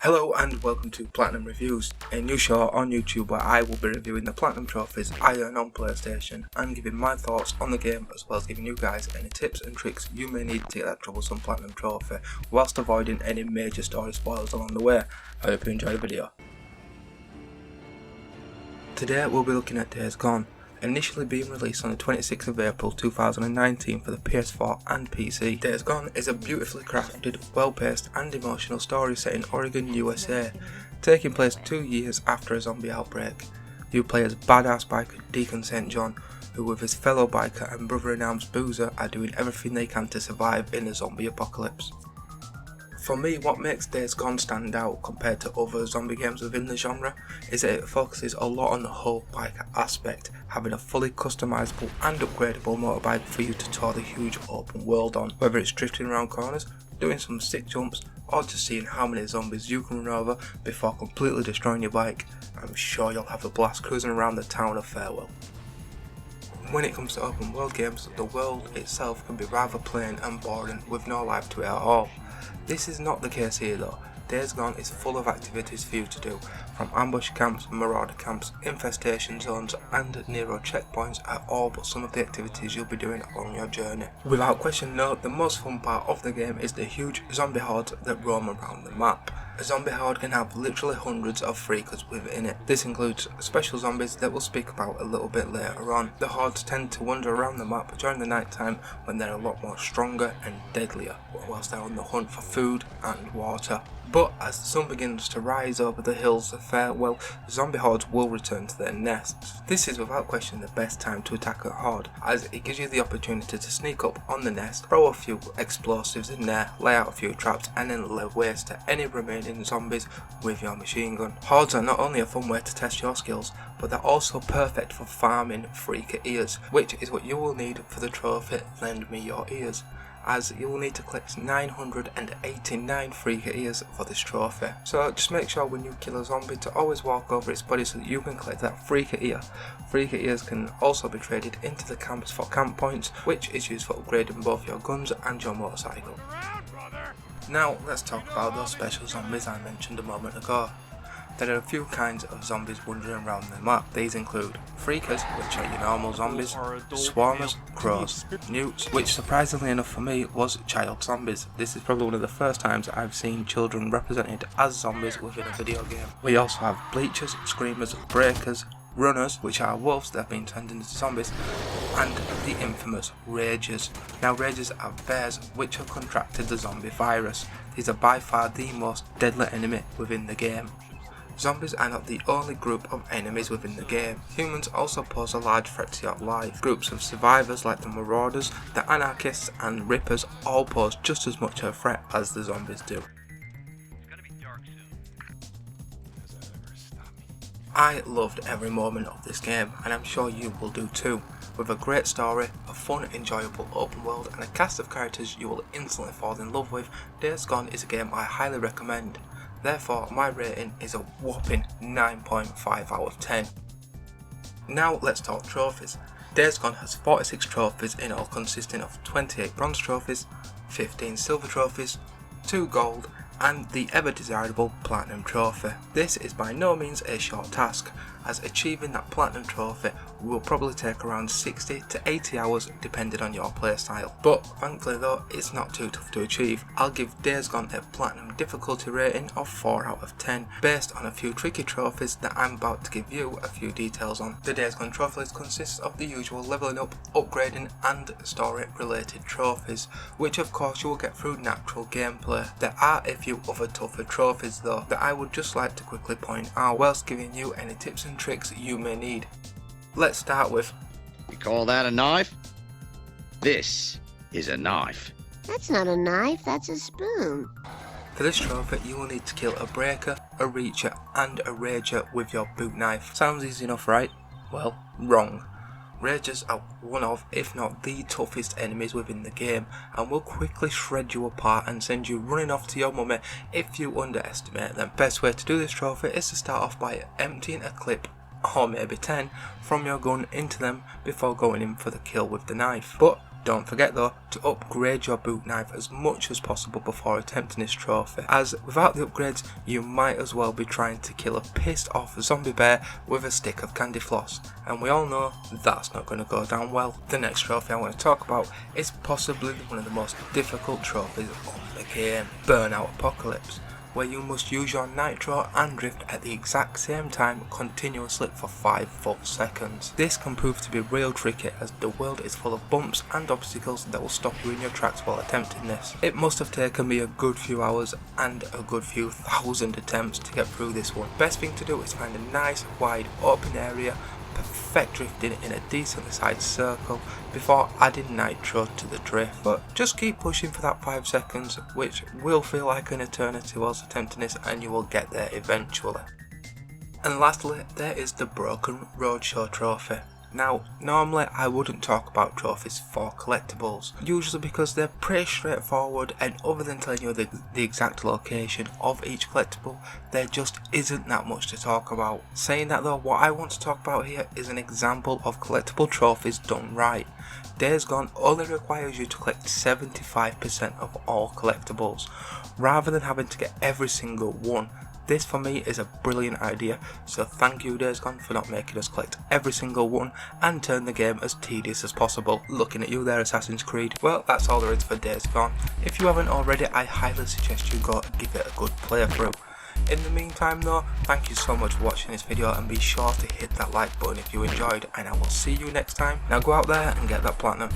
Hello and welcome to Platinum Reviews, a new show on YouTube where I will be reviewing the Platinum trophies I earn on PlayStation and giving my thoughts on the game, as well as giving you guys any tips and tricks you may need to get that troublesome Platinum trophy whilst avoiding any major story spoilers along the way. I hope you enjoy the video. Today we'll be looking at Days Gone, initially being released on the 26th of April 2019 for the PS4 and PC. Days Gone is a beautifully crafted, well-paced and emotional story set in Oregon, USA, taking place 2 years after a zombie outbreak. You play as badass biker Deacon St. John, who with his fellow biker and brother-in-arms Boozer are doing everything they can to survive in the zombie apocalypse. For me, what makes Days Gone stand out compared to other zombie games within the genre is that it focuses a lot on the whole biker aspect, having a fully customizable and upgradable motorbike for you to tour the huge open world on, whether it's drifting around corners, doing some sick jumps, or just seeing how many zombies you can run over before completely destroying your bike. I'm sure you'll have a blast cruising around the town of Farewell. When it comes to open world games, the world itself can be rather plain and boring with no life to it at all. This is not the case here though. Days Gone is full of activities for you to do, from ambush camps, marauder camps, infestation zones and Nero checkpoints are all but some of the activities you'll be doing on your journey. Without question though, the most fun part of the game is the huge zombie hordes that roam around the map. A zombie horde can have literally hundreds of freakers within it. This includes special zombies that we'll speak about a little bit later on. The hordes tend to wander around the map during the night time when they're a lot more stronger and deadlier, whilst they're on the hunt for food and water. But as the sun begins to rise over the hills of Farewell, zombie hordes will return to their nests. This is without question the best time to attack a horde, as it gives you the opportunity to sneak up on the nest, throw a few explosives in there, lay out a few traps and then lay waste to any remaining zombies with your machine gun. Hordes are not only a fun way to test your skills, but they're also perfect for farming freaker ears, which is what you will need for the trophy Lend Me Your Ears, as you will need to collect 989 freaker ears for this trophy. So just make sure when you kill a zombie to always walk over its body so that you can collect that freaker ear. Freaker ears can also be traded into the camps for camp points, which is used for upgrading both your guns and your motorcycle. Now let's talk about those special zombies I mentioned a moment ago. There are a few kinds of zombies wandering around the map. These include freakers, which are your normal zombies, swarmers, crows, newts, which surprisingly enough for me was child zombies. This is probably one of the first times I've seen children represented as zombies within a video game. We also have bleachers, screamers, breakers, runners, which are wolves that have been turned into zombies, and the infamous ragers. Now ragers are bears which have contracted the zombie virus. These are by far the most deadly enemy within the game. Zombies are not the only group of enemies within the game. Humans also pose a large threat to your life. Groups of survivors like the Marauders, the Anarchists and Rippers all pose just as much a threat as the zombies do. I loved every moment of this game, and I'm sure you will do too. With a great story, a fun, enjoyable open world and a cast of characters you will instantly fall in love with, Days Gone is a game I highly recommend. Therefore, my rating is a whopping 9.5 out of 10. Now let's talk trophies. Days Gone has 46 trophies in all, consisting of 28 bronze trophies, 15 silver trophies, 2 gold and the ever desirable platinum trophy. This is by no means a short task, as achieving that platinum trophy will probably take around 60 to 80 hours depending on your playstyle. But thankfully though, it's not too tough to achieve. I'll give Days Gone a platinum difficulty rating of 4 out of 10 based on a few tricky trophies that I'm about to give you a few details on. The Days Gone trophy list consists of the usual leveling up, upgrading and story related trophies, which of course you will get through natural gameplay. There are a few other tougher trophies though that I would just like to quickly point out whilst giving you any tips and tricks you may need. Let's start with, You call that a knife? This is a knife. That's not a knife, that's a spoon. for this trophy you will need to kill a breaker, a reacher and a rager with your boot knife. Sounds easy enough, right? Well, wrong. Ragers are one of, if not the toughest enemies within the game, and will quickly shred you apart and send you running off to your mummy if you underestimate them. Best way to do this trophy is to start off by emptying a clip, or maybe 10, from your gun into them before going in for the kill with the knife. But Don't forget though to upgrade your boot knife as much as possible before attempting this trophy, as without the upgrades you might as well be trying to kill a pissed off zombie bear with a stick of candy floss, and we all know that's not going to go down well. The next trophy I want to talk about is possibly one of the most difficult trophies of the game, Burnout Apocalypse, where you must use your nitro and drift at the exact same time continuously for 5 full seconds. This can prove to be real tricky, as the world is full of bumps and obstacles that will stop you in your tracks while attempting this. It must have taken me a good few hours and a good few thousand attempts to get through this one. Best thing to do is find a nice wide open area, perfect drifting in a decently sized circle before adding nitro to the drift, but just keep pushing for that 5 seconds, which will feel like an eternity whilst attempting this, and you will get there eventually. And lastly, there is the Broken Roadshow trophy. Now, normally I wouldn't talk about trophies for collectibles, usually because they're pretty straightforward, and other than telling you the exact location of each collectible, there just isn't that much to talk about. Saying that though, what I want to talk about here is an example of collectible trophies done right. Days Gone only requires you to collect 75% of all collectibles, rather than having to get every single one. This for me is a brilliant idea, so thank you Days Gone for not making us collect every single one and turn the game as tedious as possible. Looking at you there, Assassin's Creed. Well, that's all there is for Days Gone. If you haven't already, I highly suggest you go give it a good playthrough. In the meantime though, thank you so much for watching this video, and be sure to hit that like button if you enjoyed, and I will see you next time. Now go out there and get that platinum.